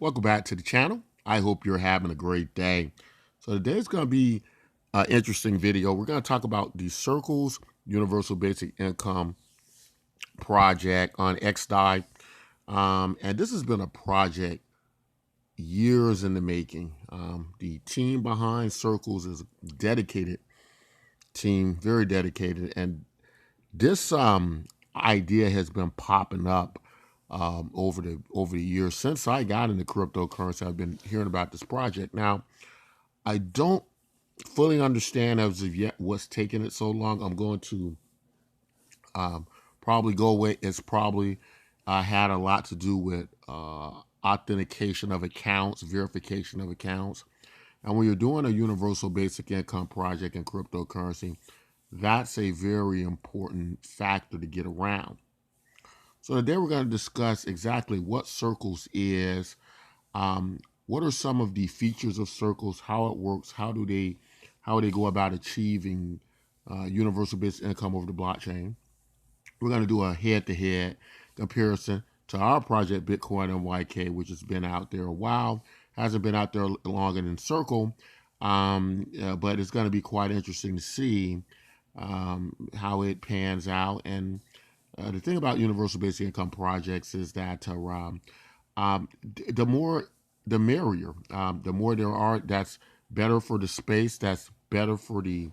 Welcome back to the channel. I hope you're having a great day. So today's going to be an interesting video. We're going to talk about the Circles Universal Basic Income project on XDI. And this has been a project years in the making. The team behind Circles is a dedicated team, very dedicated. And this idea has been popping up over the years since I got into cryptocurrency. I've been hearing about this project. Now, I don't fully understand as of yet what's taking it so long. I'm going to probably go away. It's probably had a lot to do with authentication of accounts, verification of accounts. And when you're doing a universal basic income project in cryptocurrency, that's a very important factor to get around. So today we're going to discuss exactly what Circles is, what are some of the features of Circles, how it works, how they go about achieving universal basic income over the blockchain. We're going to do a head-to-head comparison to our project Bitcoin MYK, which has been out there a while, hasn't been out there longer than Circle, but it's going to be quite interesting to see how it pans out. And the thing about universal basic income projects is that the more, the merrier. The more there are, that's better for the space. That's better for the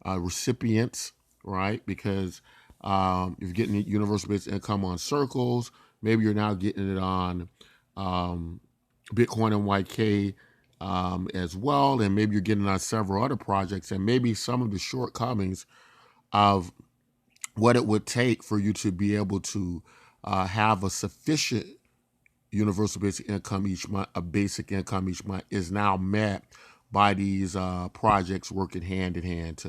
recipients, right? Because if you're getting universal basic income on Circles, maybe you're now getting it on Bitcoin and YK as well, and maybe you're getting it on several other projects, and maybe some of the shortcomings of what it would take for you to be able to have a sufficient universal basic income each month, a basic income each month, is now met by these projects working hand in hand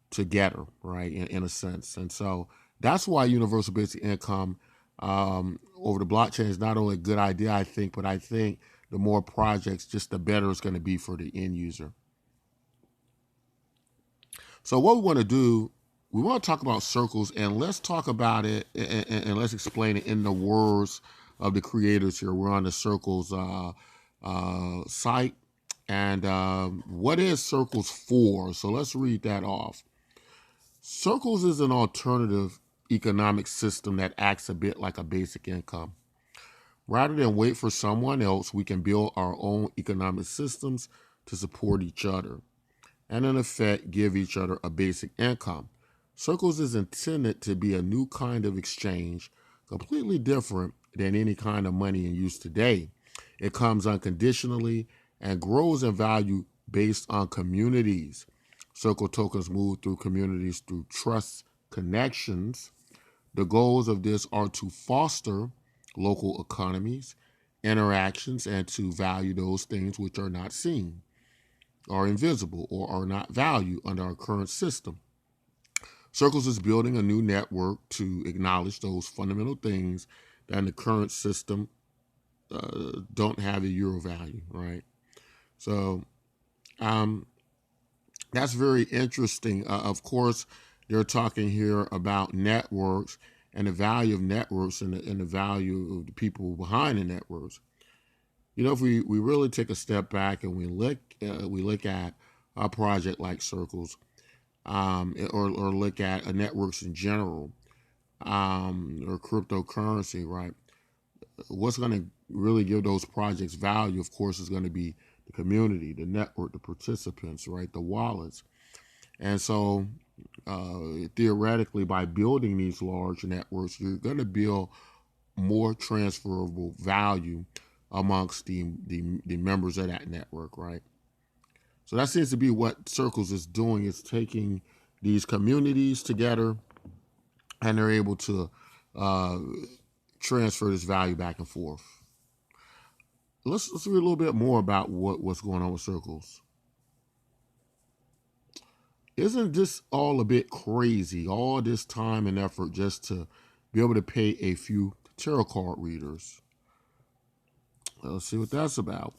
together, right, in a sense. And so that's why universal basic income over the blockchain is not only a good idea, I think, but I think the more projects, just the better it's going to be for the end user. So what we want to do, we want to talk about Circles, and let's talk about it and let's explain it in the words of the creators here. We're on the Circles site. And what is Circles for? So let's read that off. Circles is an alternative economic system that acts a bit like a basic income. Rather than wait for someone else, we can build our own economic systems to support each other and in effect give each other a basic income. Circles is intended to be a new kind of exchange, completely different than any kind of money in use today. It comes unconditionally and grows in value based on communities. Circle tokens move through communities through trust connections. The goals of this are to foster local economies, interactions, and to value those things which are not seen, are invisible, or are not valued under our current system. Circles is building a new network to acknowledge those fundamental things that in the current system don't have a euro value, right? So that's very interesting. Of course, they're talking here about networks and the value of networks and the value of the people behind the networks. You know, if we really take a step back and we look at a project like Circles, or look at networks in general, or cryptocurrency, right? What's going to really give those projects value, of course, is going to be the community, the network, the participants, right? The wallets. And so theoretically, by building these large networks, you're going to build more transferable value amongst the members of that network, right? So that seems to be what Circles is doing. It's taking these communities together, and they're able to transfer this value back and forth. Let's read a little bit more about what's going on with Circles. Isn't this all a bit crazy? All this time and effort just to be able to pay a few tarot card readers. Let's see what that's about.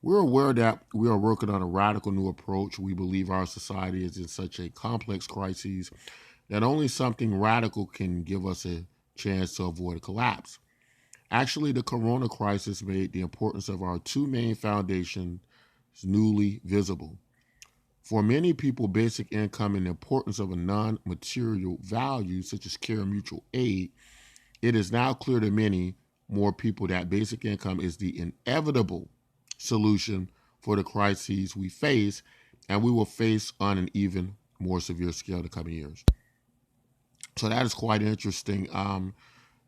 We're aware that we are working on a radical new approach. We believe our society is in such a complex crisis that only something radical can give us a chance to avoid a collapse. Actually, the corona crisis made the importance of our two main foundations newly visible. For many people, basic income and the importance of a non material value, such as care and mutual aid, it is now clear to many more people that basic income is the inevitable solution for the crises we face, and we will face on an even more severe scale in the coming years. So that is quite interesting.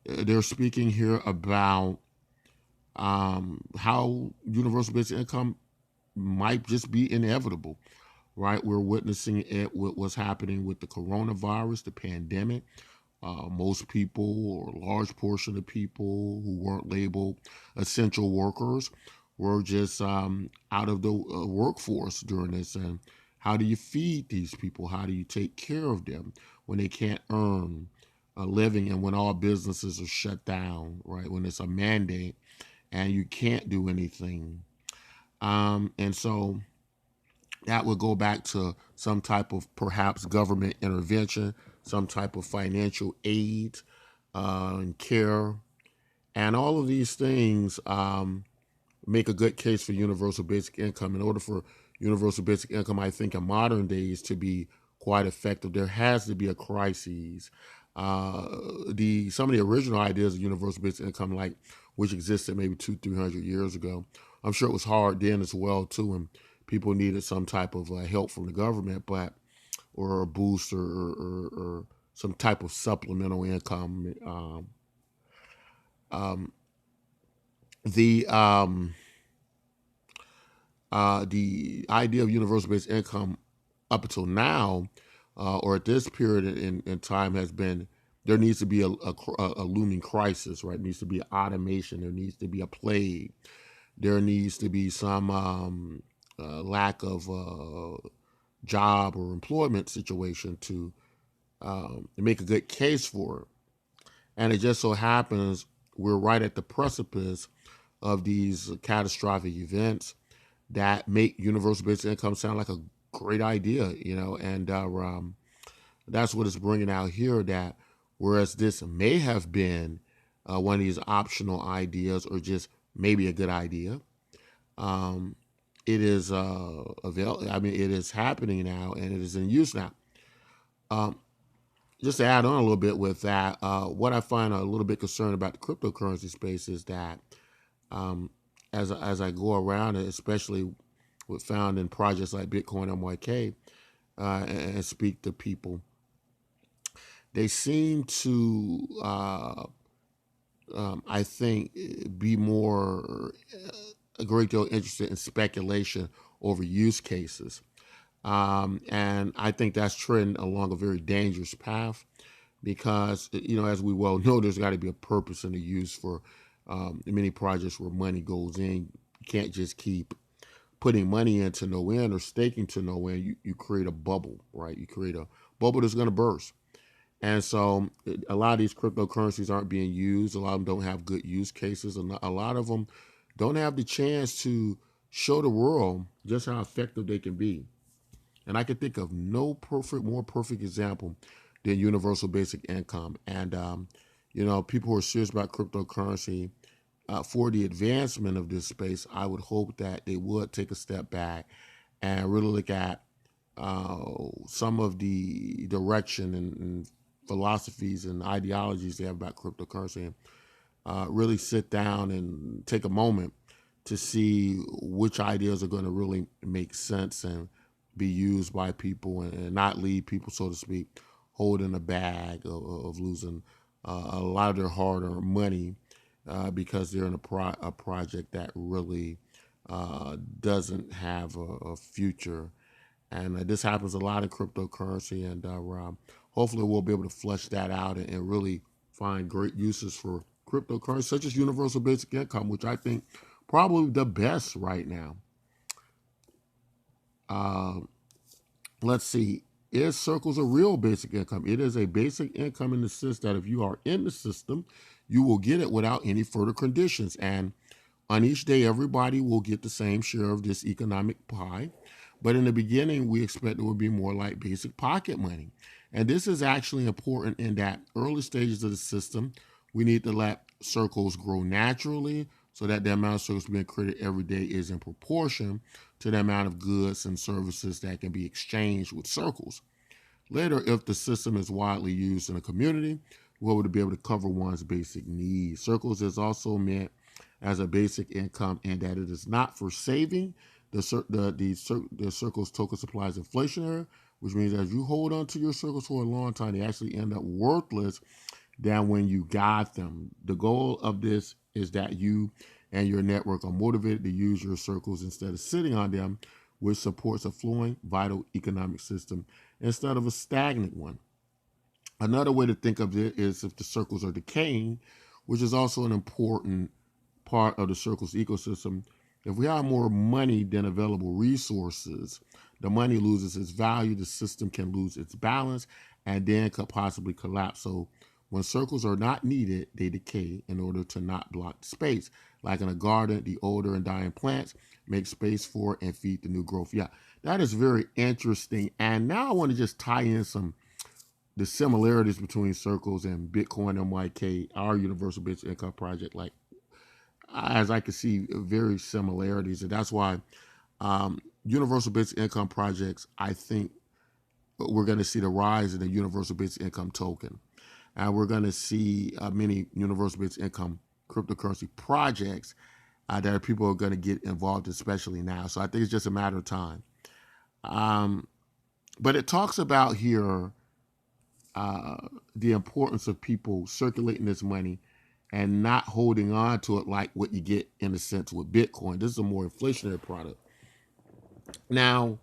They're speaking here about how universal basic income might just be inevitable, right? We're witnessing it with what's happening with the coronavirus, the pandemic. Most people, or a large portion of people who weren't labeled essential workers, were just out of the workforce during this. And how do you feed these people? How do you take care of them when they can't earn a living and when all businesses are shut down, right? When it's a mandate and you can't do anything. And so that would go back to some type of perhaps government intervention, some type of financial aid and care. And all of these things make a good case for universal basic income. In order for universal basic income, I think, in modern days to be quite effective, there has to be a crisis. The some of the original ideas of universal basic income, like which existed maybe 200-300 years ago, I'm sure it was hard then as well too, and people needed some type of help from the government, but or a boost or some type of supplemental income. The the idea of universal basic income up until now, or at this period in time, has been there needs to be a looming crisis, right? There needs to be automation. There needs to be a plague. There needs to be some lack of job or employment situation to make a good case for it. And it just so happens we're right at the precipice of these catastrophic events that make universal basic income sound like a great idea, and that's what it's bringing out here. That whereas this may have been one of these optional ideas or just maybe a good idea, it is it is happening now and it is in use now. Just to add on a little bit with that, what I find a little bit concerned about the cryptocurrency space is that as I go around it, especially with found in projects like Bitcoin MYK, and speak to people, they seem to, I think, be more a great deal interested in speculation over use cases. And I think that's treading along a very dangerous path because, as we well know, there's got to be a purpose and a use for many projects where money goes in. You can't just keep putting money into no end or staking to no end. You create a bubble, right? You create a bubble that's going to burst. And so a lot of these cryptocurrencies aren't being used. A lot of them don't have good use cases. And a lot of them don't have the chance to show the world just how effective they can be. And I can think of no more perfect example than universal basic income. And, people who are serious about cryptocurrency, for the advancement of this space, I would hope that they would take a step back and really look at some of the direction and philosophies and ideologies they have about cryptocurrency, and really sit down and take a moment to see which ideas are going to really make sense and be used by people and not leave people, so to speak, holding a bag of losing a lot of their hard-earned money because they're in a project that really doesn't have a future. And this happens a lot in cryptocurrency, and hopefully we'll be able to flesh that out and really find great uses for cryptocurrency, such as universal basic income, which I think probably the best right now. Let's see. Is circles a real basic income? It is a basic income in the sense that if you are in the system, you will get it without any further conditions. And on each day, everybody will get the same share of this economic pie. But in the beginning, we expect it would be more like basic pocket money. And this is actually important in that early stages of the system, we need to let circles grow naturally, so that the amount of circles being created every day is in proportion to the amount of goods and services that can be exchanged with circles. Later, if the system is widely used in a community, we'll be able to cover one's basic needs. Circles is also meant as a basic income in that it is not for saving. The circle's token supply is inflationary, which means as you hold on to your circles for a long time, they actually end up worthless than when you got them. The goal of this is that you and your network are motivated to use your circles instead of sitting on them, which supports a flowing, vital economic system instead of a stagnant one. Another way to think of it is if the circles are decaying, which is also an important part of the circle's ecosystem. If we have more money than available resources, the money loses its value, the system can lose its balance, and then could possibly collapse. So when circles are not needed, they decay in order to not block space. Like in a garden, the older and dying plants make space for and feed the new growth. Yeah, that is very interesting. And now I want to just tie in some the similarities between circles and Bitcoin MYK, our universal basic income project. Like as I can see, very similarities, and that's why universal basic income projects. I think we're going to see the rise in the universal basic income token, and we're going to see many universal basic income cryptocurrency projects that people are going to get involved, especially now. So I think it's just a matter of time. But it talks about here the importance of people circulating this money and not holding on to it like what you get in a sense with Bitcoin. This is a more inflationary product. Now,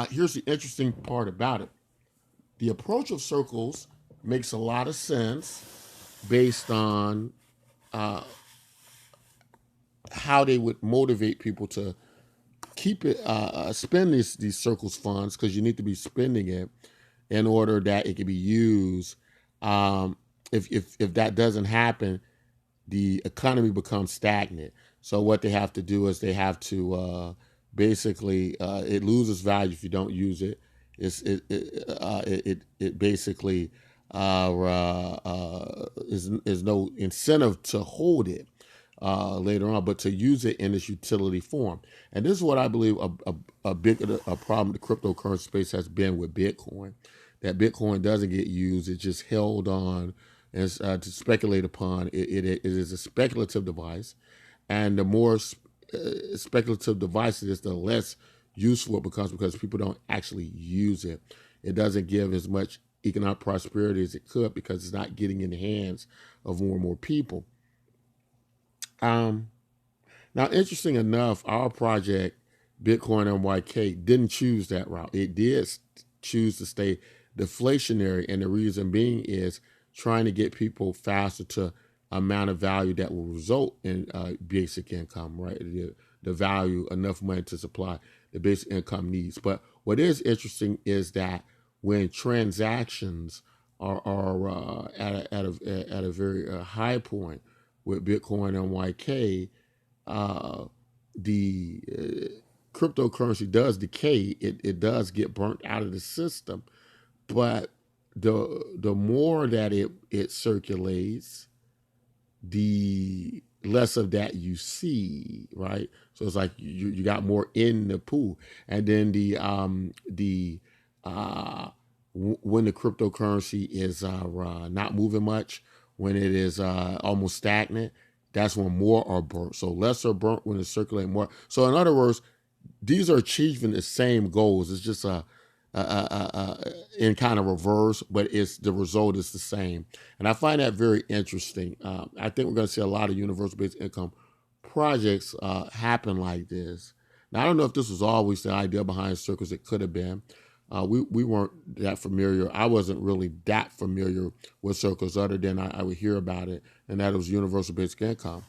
here's the interesting part about it. The approach of circles makes a lot of sense based on how they would motivate people to keep it, spend these circles funds, because you need to be spending it in order that it can be used. If that doesn't happen, the economy becomes stagnant. So what they have to do is they have to basically it loses value if you don't use it. It basically is no incentive to hold it later on, but to use it in its utility form. And this is what I believe a big problem the cryptocurrency space has been with Bitcoin. That Bitcoin doesn't get used; it's just held on as to speculate upon. It is a speculative device, and the more speculative device it is, the less useful it becomes because people don't actually use it. It doesn't give as much economic prosperity as it could because it's not getting in the hands of more and more people. Now, interesting enough, our project, Bitcoin MYK, didn't choose that route. It did choose to stay deflationary, and the reason being is trying to get people faster to amount of value that will result in basic income, right? The value, enough money to supply the basic income needs. But what is interesting is that when transactions are at a very high point with Bitcoin and MYK, the cryptocurrency does decay. It does get burnt out of the system, but the more that it circulates, the less of that you see, right? So it's like you got more in the pool, and then when the cryptocurrency is not moving much, when it is almost stagnant, that's when more are burnt. So less are burnt when it's circulating more. So in other words, these are achieving the same goals. It's just in kind of reverse, but it's the result is the same. And I find that very interesting. I think we're going to see a lot of universal basic income projects happen like this. Now, I don't know if this was always the idea behind circles. It could have been. We weren't that familiar. I wasn't really that familiar with circles other than I would hear about it, and that it was universal basic income.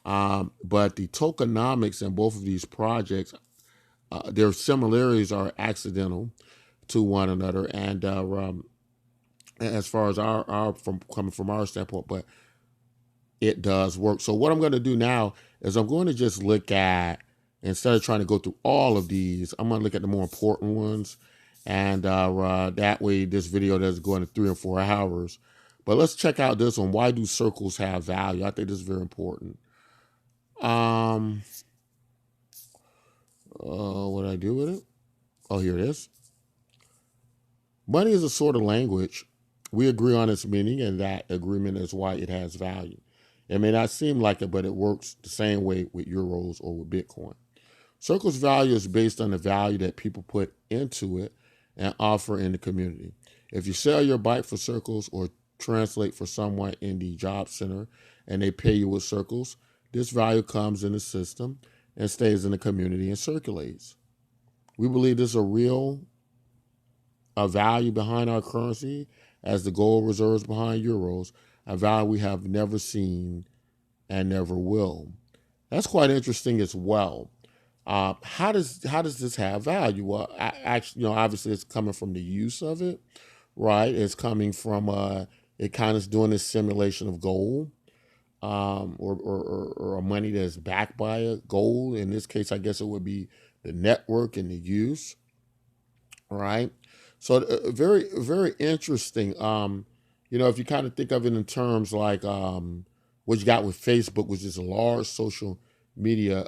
But the tokenomics in both of these projects, their similarities are accidental to one another, and as far as our from coming from our standpoint, but it does work. So what I'm going to do now is I'm going to just look at, instead of trying to go through all of these, I'm going to look at the more important ones, and that way this video doesn't go into 3 or 4 hours. But let's check out this one. Why do circles have value? I think this is very important. What did I do with it? Oh, here it is. Money is a sort of language. We agree on its meaning, and that agreement is why it has value. It may not seem like it, but it works the same way with euros or with Bitcoin. Circles value is based on the value that people put into it and offer in the community. If you sell your bike for circles or translate for someone in the job center and they pay you with circles, this value comes in the system and stays in the community and circulates. We believe there's a value behind our currency as the gold reserves behind euros, a value we have never seen and never will. That's quite interesting as well. How does this have value? Well, actually, obviously, it's coming from the use of it, right? It's coming from it kind of is doing this simulation of gold, or money that's backed by a gold. In this case, I guess it would be the network and the use, right? So very very interesting. If you kind of think of it in terms like what you got with Facebook, which is a large social media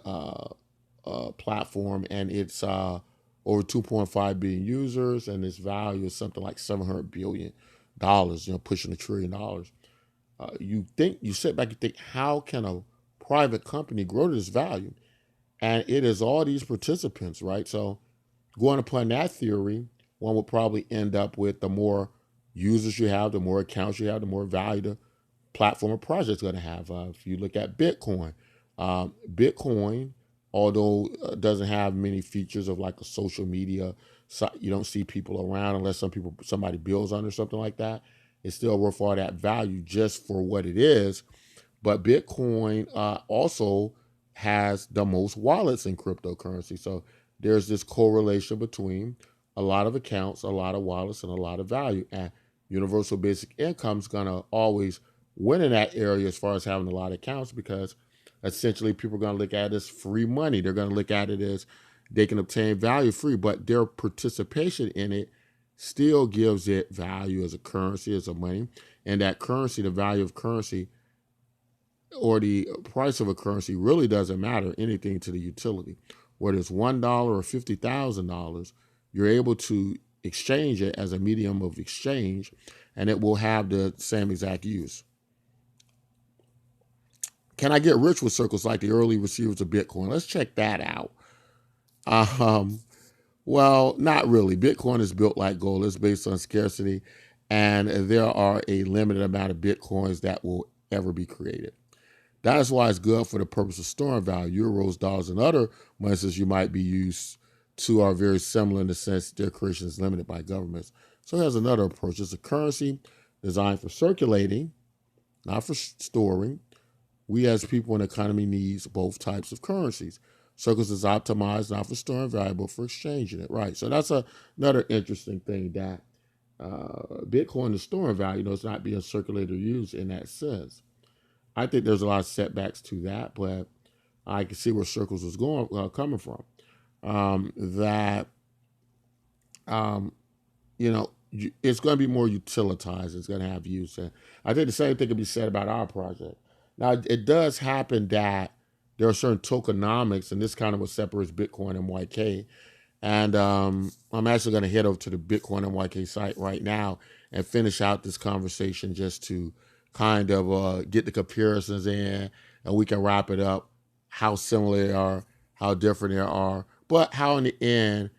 platform, and it's over 2.5 billion users, and its value is something like $700 billion. Pushing $1 trillion. You sit back and think, how can a private company grow to this value? And it is all these participants, right? So going upon that theory, one would probably end up with the more users you have, the more accounts you have, the more value the platform or project is going to have. If you look at Bitcoin, Bitcoin, although doesn't have many features of like a social media, so you don't see people around unless somebody builds on or something like that. It's still worth all that value just for what it is. But Bitcoin also has the most wallets in cryptocurrency. So there's this correlation between a lot of accounts, a lot of wallets, and a lot of value. And universal basic income is going to always win in that area as far as having a lot of accounts, because essentially people are going to look at it as free money. They're going to look at it as they can obtain value free, but their participation in it still gives it value as a currency, as a money. And that currency, the value of currency, or the price of a currency really doesn't matter anything to the utility. Whether it's $1 or $50,000, you're able to exchange it as a medium of exchange, and it will have the same exact use. Can I get rich with circles like the early receivers of Bitcoin? Let's check that out. Well, not really. Bitcoin is built like gold. It's based on scarcity, and there are a limited amount of Bitcoins that will ever be created. That is why it's good for the purpose of storing value. Euros, dollars, and other monies you might be used to are very similar in the sense their creation is limited by governments. So there's another approach. It's a currency designed for circulating, not for storing. We as people in the economy needs both types of currencies. Circles is optimized not for storing value, but for exchanging it. Right. So that's another interesting thing, that Bitcoin is storing value. It's not being circulated or used in that sense. I think there's a lot of setbacks to that, but I can see where circles is coming from. It's going to be more utilitized. It's going to have use. And I think the same thing can be said about our project. Now, it does happen that there are certain tokenomics, and this kind of what separates Bitcoin and MYK. And I'm actually going to head over to the Bitcoin MYK site right now and finish out this conversation just to kind of get the comparisons in, and we can wrap it up, how similar they are, how different they are, but how in the end,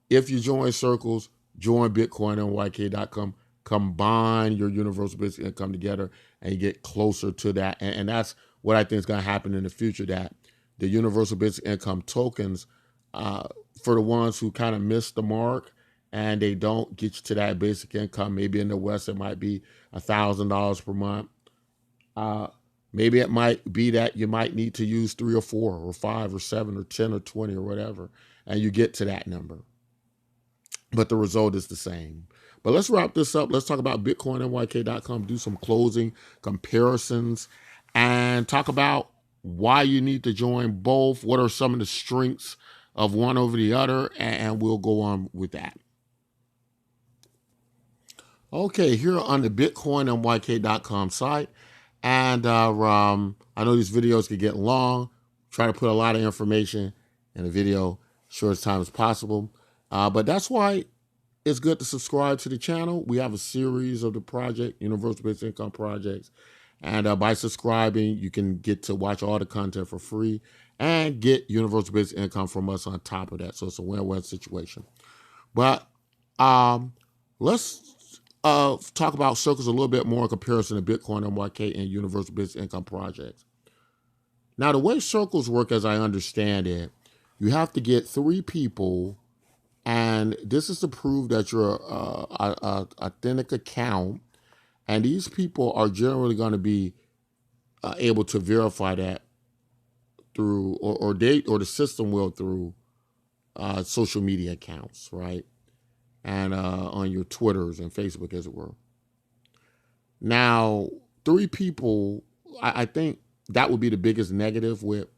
if you join circles, join Bitcoin MYK.com, combine your universal basic income together, and you get closer to that. And that's what I think is going to happen in the future, that the universal basic income tokens, for the ones who kind of miss the mark and they don't get you to that basic income, maybe in the West it might be $1,000 per month. Maybe it might be that you might need to use 3 or 4 or 5 or 7 or 10 or 20 or whatever, and you get to that number. But the result is the same. But let's wrap this up. Let's talk about BitcoinMYK.com, do some closing comparisons, and talk about why you need to join both. What are some of the strengths of one over the other? And we'll go on with that. Okay, here on the BitcoinMYK.com site. And I know these videos can get long. Try to put a lot of information in a video, short as time as possible. But that's why it's good to subscribe to the channel. We have a series of the project, Universal Basic Income projects. And by subscribing, you can get to watch all the content for free and get Universal Basic Income from us on top of that. So it's a win-win situation. But let's talk about circles a little bit more in comparison to Bitcoin, MYK, and Universal Basic Income projects. Now, the way circles work, as I understand it, you have to get 3 people, and this is to prove that you're a authentic account. And these people are generally going to be able to verify that through, or the system will through social media accounts, right? And on your Twitters and Facebook, as it were. Now, 3 people, I think that would be the biggest negative with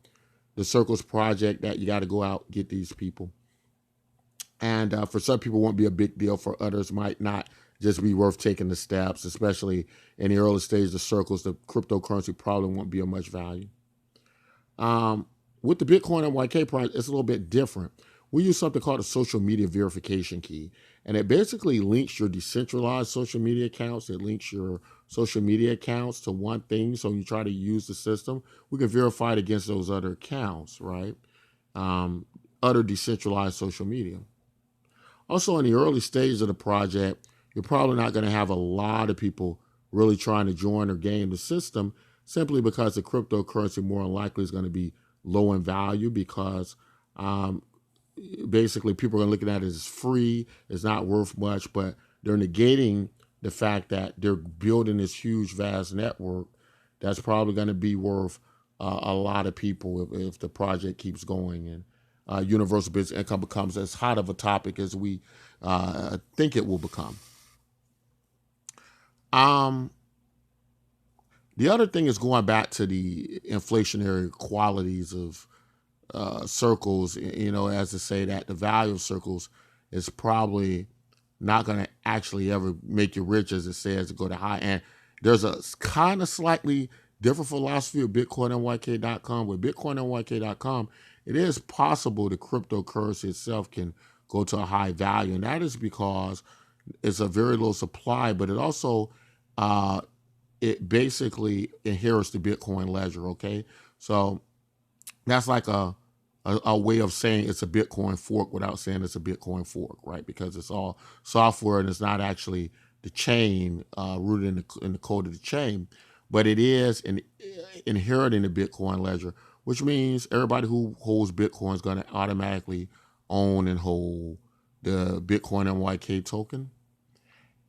the Circles project, that you got to go out, get these people. And for some people, it won't be a big deal. For others, might not just be worth taking the steps, especially in the early stage of Circles. The cryptocurrency probably won't be of much value. With the Bitcoin MYK project, it's a little bit different. We use something called a social media verification key, and it basically links your decentralized social media accounts. It links your social media accounts to one thing. So when you try to use the system, we can verify it against those other accounts, right? Other decentralized social media. Also, in the early stages of the project, you're probably not going to have a lot of people really trying to join or game the system, simply because the cryptocurrency more than likely is going to be low in value, because basically people are looking at it as free, it's not worth much, but they're negating the fact that they're building this huge, vast network that's probably going to be worth a lot of people if the project keeps going, and universal basic income becomes as hot of a topic as we think it will become. The other thing is going back to the inflationary qualities of circles, as to say that the value of circles is probably not going to actually ever make you rich, as it says, to go to high. And there's a kind of slightly different philosophy of BitcoinMYK.com. With BitcoinMYK.com, it is possible the cryptocurrency itself can go to a high value. And that is because it's a very low supply, but it also, it basically inherits the Bitcoin ledger, okay? So that's like a way of saying it's a Bitcoin fork without saying it's a Bitcoin fork, right? Because it's all software and it's not actually the chain rooted in the code of the chain, but it is inheriting the Bitcoin ledger, which means everybody who holds Bitcoin is going to automatically own and hold the Bitcoin MYK token.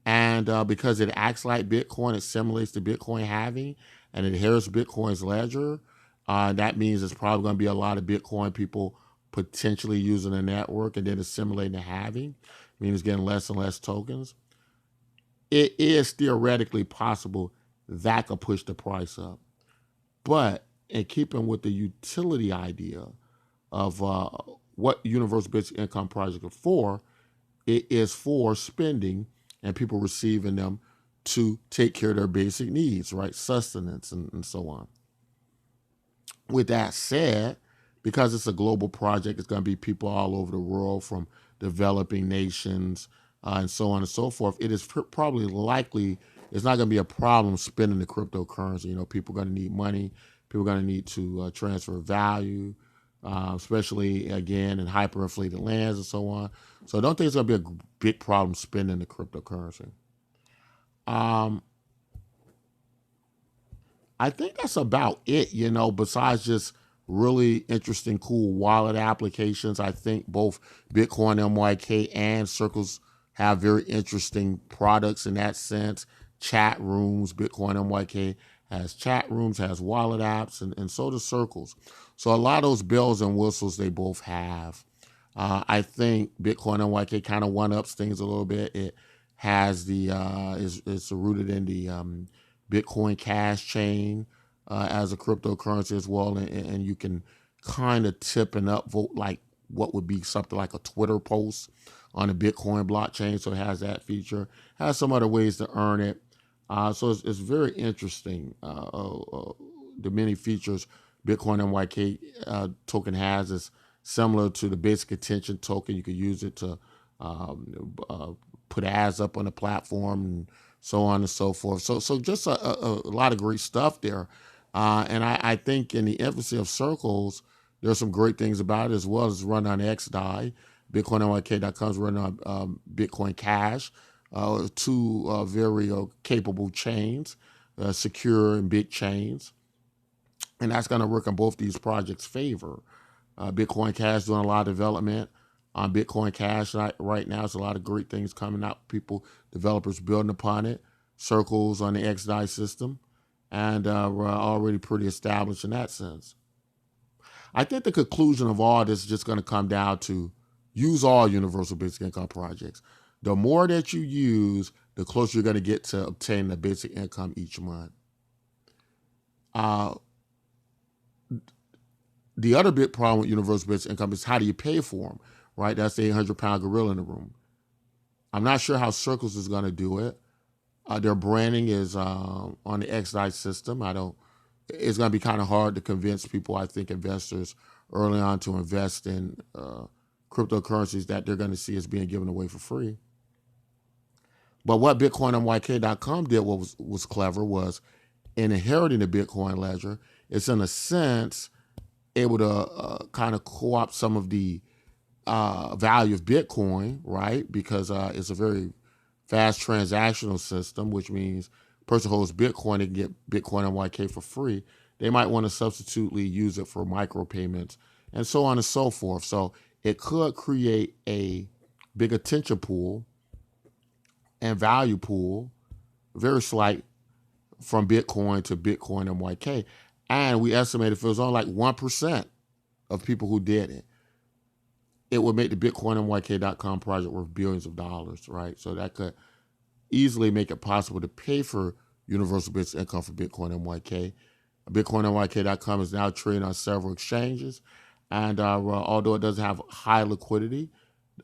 And because it acts like Bitcoin, it simulates the Bitcoin halving and it inherits Bitcoin's ledger. That means there's probably going to be a lot of Bitcoin people potentially using the network and then assimilating the halving, meaning it's getting less and less tokens. It is theoretically possible that could push the price up. But in keeping with the utility idea of what Universal Basic Income Project is for, it is for spending and people receiving them to take care of their basic needs, right? Sustenance and so on. With that said, because it's a global project, it's going to be people all over the world, from developing nations and so on and so forth. It is probably likely it's not going to be a problem spending the cryptocurrency. People are going to need money. People are going to need to transfer value, especially, again, in hyperinflated lands and so on. So I don't think it's going to be a big problem spending the cryptocurrency. I think that's about it, besides just really interesting, cool wallet applications. I think both Bitcoin MYK and Circles have very interesting products in that sense. Chat rooms, Bitcoin MYK has chat rooms, has wallet apps, and so does Circles. So a lot of those bells and whistles they both have. I think Bitcoin MYK kind of one-ups things a little bit. It has it's rooted in the Bitcoin Cash chain as a cryptocurrency as well, and you can kind of tip and upvote like what would be something like a Twitter post on the Bitcoin blockchain. So it has that feature. Has some other ways to earn it. So it's very interesting. The many features Bitcoin MYK token has is similar to the basic attention token. You could use it to put ads up on the platform and so on and so forth. So just a lot of great stuff there. And I think in the infancy of Circles, there's some great things about it, as well as run on XDAI. BitcoinNYK.com is running on Bitcoin Cash, two very capable chains, secure and big chains. And that's going to work in both these projects' favor. Bitcoin Cash doing a lot of development on Bitcoin Cash right now. There's a lot of great things coming out. People, developers building upon it. Circles on the XDAI system. And we're already pretty established in that sense. I think the conclusion of all this is just going to come down to use all universal basic income projects. The more that you use, the closer you're going to get to obtaining the basic income each month. The other big problem with universal basic income is how do you pay for them, right? That's the 800-pound gorilla in the room. I'm not sure how Circles is going to do it. Their branding is on the XDAI system. It's going to be kind of hard to convince people, I think, investors early on to invest in cryptocurrencies that they're going to see as being given away for free. But what BitcoinMYK.com did was clever was in inheriting the Bitcoin ledger, it's in a sense able to kind of co-opt some of the value of Bitcoin, right? Because it's a very fast transactional system, which means a person holds Bitcoin, they can get Bitcoin MYK for free. They might want to substitutely use it for micropayments and so on and so forth. So it could create a big attention pool and value pool, very slight, from Bitcoin to Bitcoin MYK. And we estimate if it was only like 1% of people who did it, it would make the BitcoinMYK.com project worth billions of dollars, right? So that could easily make it possible to pay for universal basic income for Bitcoin MYK. BitcoinMYK.com is now trading on several exchanges. And although it doesn't have high liquidity,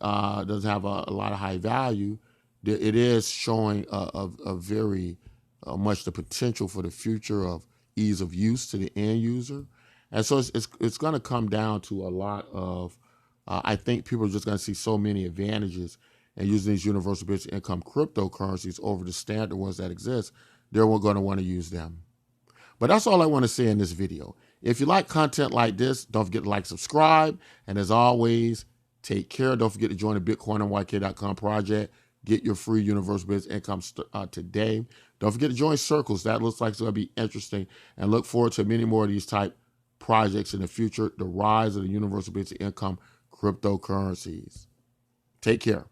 doesn't have a lot of high value, it is showing a very much the potential for the future of ease of use to the end user. And so it's going to come down to a lot of, I think people are just going to see so many advantages in using these universal basic income cryptocurrencies over the standard ones that exist. They're going to want to use them. But that's all I want to say in this video. If you like content like this, don't forget to like, subscribe. And as always, take care. Don't forget to join the BitcoinMYK.com project. Get your free universal basic income today. Don't forget to join Circles. That looks like it's going to be interesting. And look forward to many more of these type projects in the future. The rise of the universal basic income cryptocurrencies. Take care.